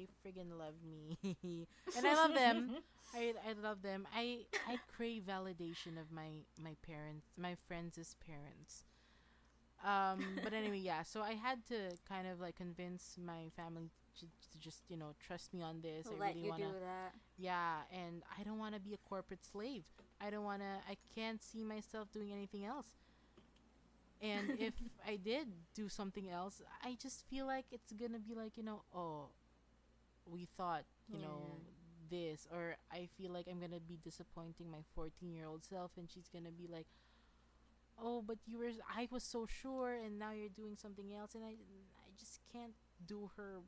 they friggin' love me. And I love them. I love them. I crave validation of my parents, my friends' parents. But anyway, yeah. So I had to kind of like convince my family to just trust me on this. I Let really you do wanna, that. yeah, and I don't wanna be a corporate slave. I don't wanna. I can't see myself doing anything else. And if I did do something else, I just feel like it's gonna be like oh, we thought Yeah. this, or I feel like I'm gonna be disappointing my 14-year-old self, and she's gonna be like, oh, but I was so sure, and now you're doing something else, and I just can't do her.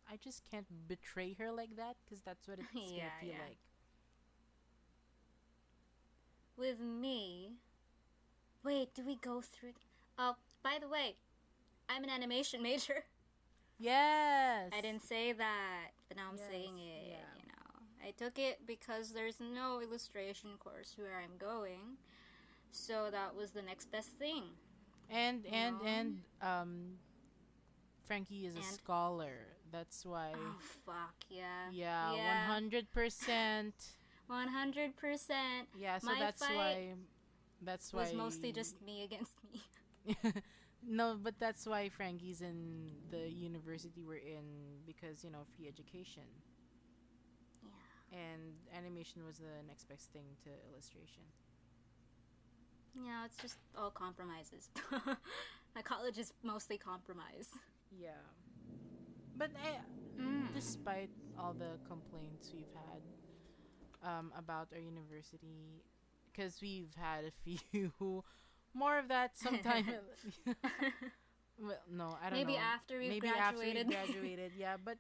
I just can't betray her like that, because that's what it's gonna Yeah, feel yeah. like. With me, wait, do we go through? Oh, by the way, I'm an animation major. I Yes. didn't say that, but now I'm saying Yes. it, Yeah. I took it because there's no illustration course where I'm going, so that was the next best thing, And you and know? and Frankie is a And, scholar. That's why. oh, fuck, yeah. Yeah, Yeah, 100%. 100%. Yeah, so My that's fight why. That's was why. mostly just me against me. No, but that's why Frankie's in the university we're in, because free education, Yeah. and animation was the next best thing to illustration. Yeah, it's just all compromises. My college is mostly compromise. Yeah, but Mm. despite all the complaints we've had about our university, because we've had a few more of that sometime. Well, no, I don't Maybe know. after we've Maybe after we've graduated. graduated, yeah. But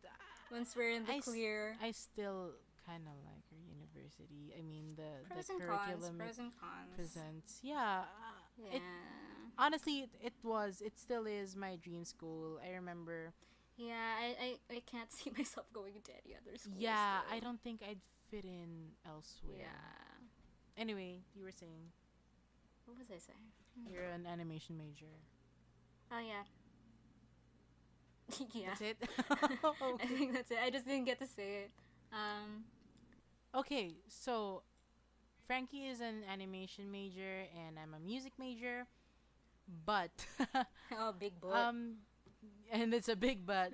Once we're in the clear. I still kind of like our university. I mean, the Pros and cons, curriculum it pros and cons. presents. Yeah, it Yeah. honestly it still is my dream school. I remember. Yeah, I can't see myself going into any other school Yeah, I still. don't think I'd fit in elsewhere. Yeah. Anyway, you were saying What was I saying? you're an animation major. Oh, yeah. Yeah. That's it. I think that's it. I just didn't get to say it. Um, Okay, so Frankie is an animation major and I'm a music major, but oh, big butt. um and it's a big but.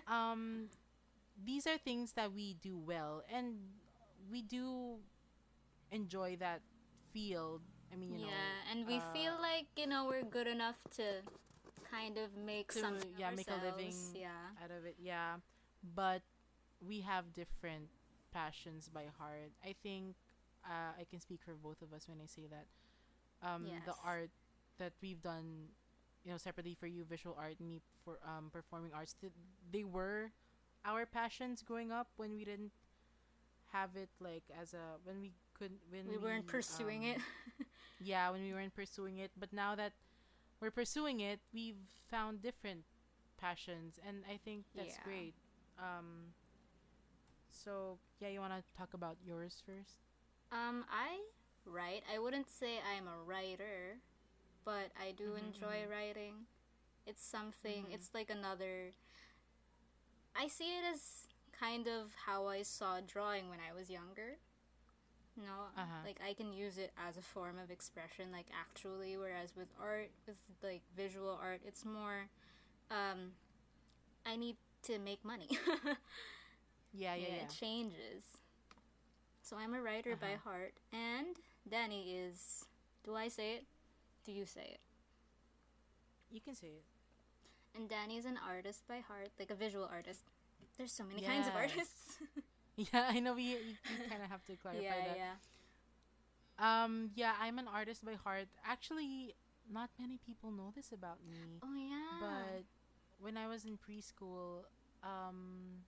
Um these are things that we do well, and we do enjoy that field. I mean, Yeah, and we feel like, we're good enough to kind of make to something of yeah, make a ourselves. living Yeah. out of it. Yeah. But we have different passions by heart. I think I can speak for both of us when I say that the Yes. art that we've done, separately for you, visual art, and me for performing arts, they were our passions growing up when we didn't have it like as a when we could We when weren't we pursuing it. yeah, when we weren't pursuing it. But now that we're pursuing it, we've found different passions, and I think that's yeah. great. um so yeah, you want to talk about yours first? I write. I wouldn't say I'm a writer, but I do Mm-hmm, enjoy mm-hmm, writing. It's something, mm-hmm. it's like another. I see it as kind of how I saw drawing when I was younger. No, Uh-huh. like I can use it as a form of expression, like actually, whereas with art, with like visual art, it's more, um, I need to make money. Yeah, yeah, Yeah, it yeah. changes. So I'm a writer by Uh-huh. heart, and Danny is. Do I say it? Do you say it? You can say it. And Danny is an artist by heart, like a visual artist. There's so many kinds of Yes. artists. Yeah, I know you kind of have to clarify yeah, that. yeah. Yeah, I'm an artist by heart. Actually, not many people know this about me, Oh yeah. but when I was in preschool, um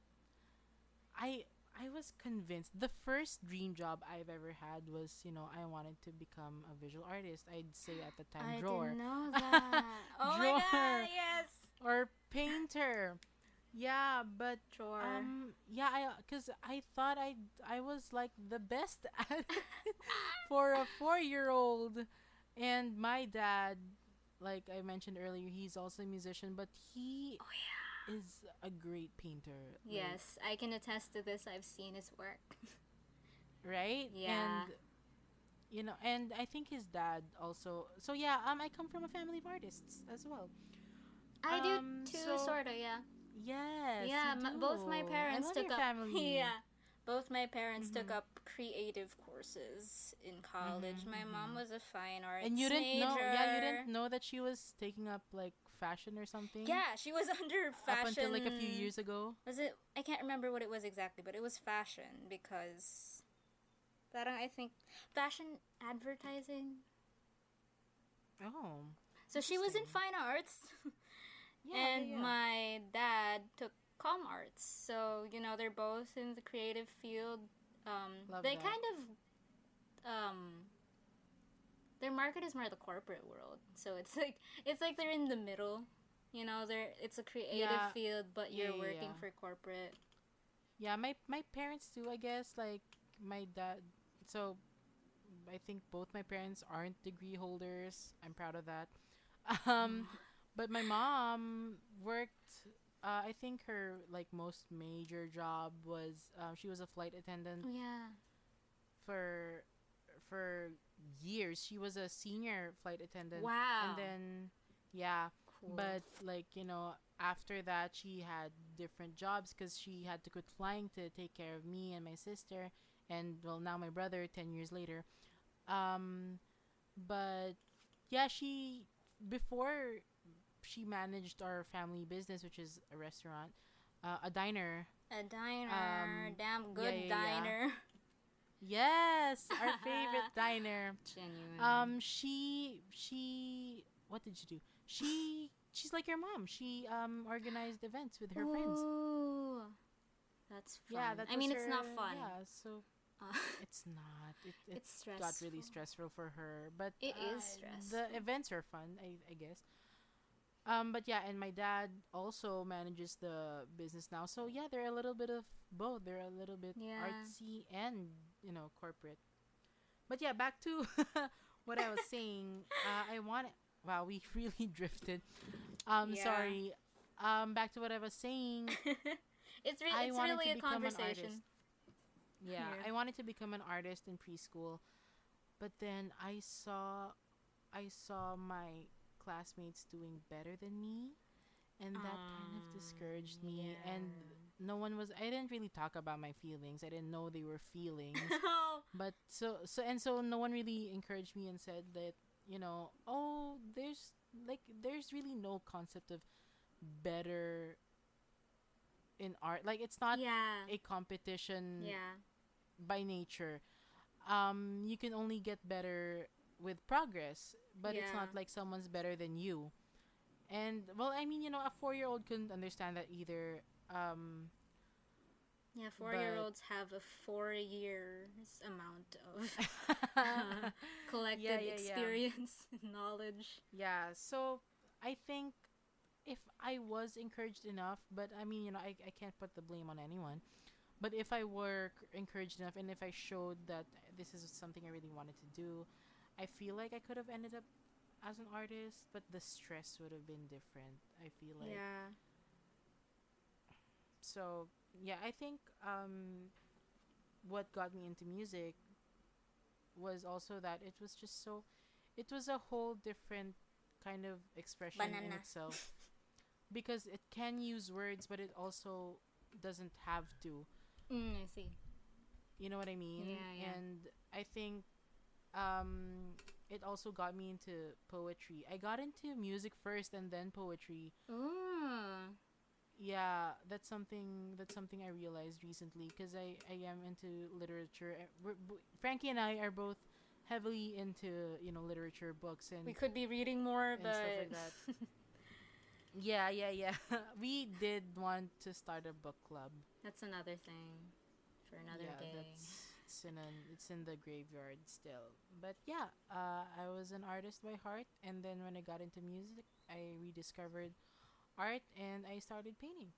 I I was convinced the first dream job I've ever had was, I wanted to become a visual artist. I'd say at the time I drawer. didn't know that. Oh my god, Drawer yes. or painter. Yeah, but Drawer. yeah, cuz I thought I was like the best at it for a 4-year-old. And my dad, like I mentioned earlier, he's also a musician, but he Oh yeah. is a great painter. Like, Yes, I can attest to this. I've seen his work. right? Yeah. And I think his dad also. So yeah, I come from a family of artists as well. I do too, So sorta, yeah. yes, Yeah, you both my do. I parents love took your up, family. yeah. Both my parents took Mhm. up creative courses in college. Mhm. My mom Mhm. was a fine And arts you didn't know, yeah, you didn't major. know that she was taking up like fashion or something Yeah, she was under up until like a few fashion. years ago. Was it? I can't remember what it was exactly, but it was fashion because parang I think fashion advertising. Oh, So she was in interesting. fine arts, Yeah, yeah, and yeah. my dad took com arts. So they're both in the creative field. Love They that. kind of their market is more the corporate world. So it's like they're in the middle. It's a creative Yeah, field, but yeah, you're yeah, working yeah. for corporate. Yeah, my parents too, I guess. Like my dad. So I think both my parents aren't degree holders. I'm proud of that. Um, but my mom worked. I think her like most major job was she was a flight attendant Oh yeah. for for years. She was a senior flight attendant, and Wow. then yeah, Cool. but like after that she had different jobs because she had to quit flying to take care of me and my sister, and well now my brother 10 years later. Um, but yeah, she before she managed our family business, which is a restaurant, a diner. A diner. Um, Damn yeah, good yeah, yeah. diner. Yes, our favorite diner. Genuinely. She what did she do? She's like your mom. She organized events with her friends. Ooh. That's Yeah, fun. that I was mean, it's not her. fun. Yeah, so Uh, it's not. It it's got really stressful. stressful for her, but It is the stressful. events are fun, I guess. But yeah, and my dad also manages the business now. So yeah, they're a little bit of both. They're a little bit Yeah. artsy and corporate. But yeah, back to what I was saying. I want. Wow, we really drifted. Yeah. Sorry. Back to what I was saying. I it's wanted to really a become an artist. conversation Yeah, here. I wanted to become an artist in preschool, but then I saw my classmates doing better than me, and that kind of discouraged me. And Yeah. no one was. I didn't really talk about my feelings. I didn't know they were feelings, but so no one really encouraged me and said that oh, there's really no concept of better in art. Like it's not Yeah. a competition Yeah. by nature. You can only get better with progress, but it's not Yeah. like someone's better than you. And well, I mean, a 4-year-old couldn't understand that either. Yeah, But 4-year-olds have a 4 years amount of yeah, collected yeah, yeah, experience, knowledge. yeah. So I think if I was encouraged enough, but I mean, I can't put the blame on anyone. But if I were encouraged enough, and if I showed that this is something I really wanted to do, I feel like I could have ended up as an artist, but the stress would have been different. I feel like Yeah. so. Yeah, I think what got me into music was also that it was just so. It was a whole different kind of expression in Banana. itself because it can use words, but it also doesn't have to. I see. You know what I mean? Yeah, yeah. And I think it also got me into poetry. I got into music first and then poetry. Ooh. Yeah, that's something I realized recently because I am into literature. Frankie and I are both heavily into literature books We could be reading more, and stuff like but that. Yeah, yeah, yeah. We did want to start a book club. that's another thing for another Yeah, day. it's in the graveyard still. But yeah, I was an artist by heart, and then when I got into music, I rediscovered art and I started painting.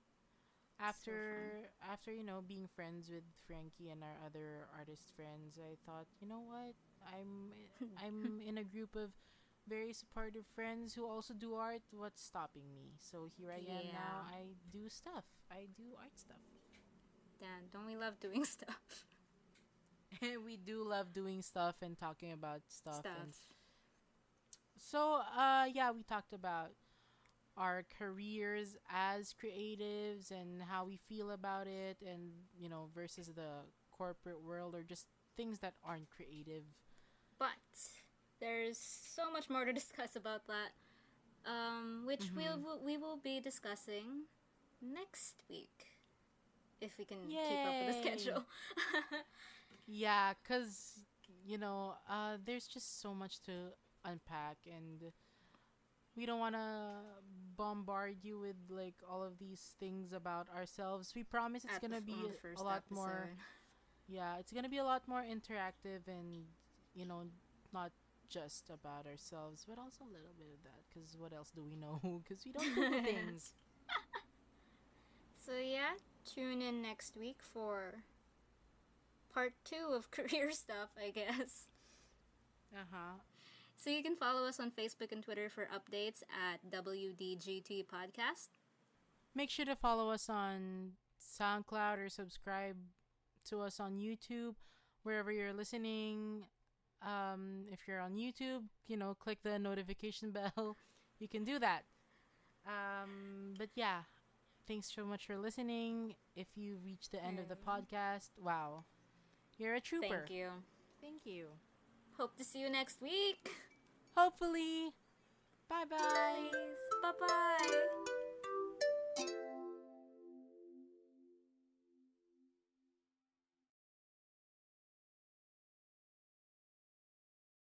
So fun. After being friends with Frankie and our other artist friends, I thought, you know what? I'm I'm in a group of very supportive friends who also do art. What's stopping me? So here I am now. Yeah. I do stuff. I do art stuff. Dan, don't we love doing stuff? We do love doing stuff and talking about stuff. And Stuff. so, yeah, we talked about our careers as creatives and how we feel about it, and versus the corporate world or just things that aren't creative. But there's so much more to discuss about that, which Mm-hmm. we will be discussing next week if we can keep up with the Yay! schedule. Yeah, cause there's just so much to unpack, and we don't want to bombard you with like all of these things about ourselves. We promise it's At gonna on be the a first lot more. episode. Yeah, it's gonna be a lot more interactive, and you know, not just about ourselves, but also a little bit of that. Cause what else do we know? Cause we don't know things. So yeah, tune in next week for part 2 of career stuff, I guess. Uh huh. So you can follow us on Facebook and Twitter for updates at WDGT Podcast. Make sure to follow us on SoundCloud or subscribe to us on YouTube, wherever you're listening. If you're on YouTube, click the notification bell. You can do that. But yeah, thanks so much for listening. If you reach the end of the podcast, wow, you're a Thank trooper. you. Thank you. Hope to see you next week. Hopefully. Bye bye. Bye bye.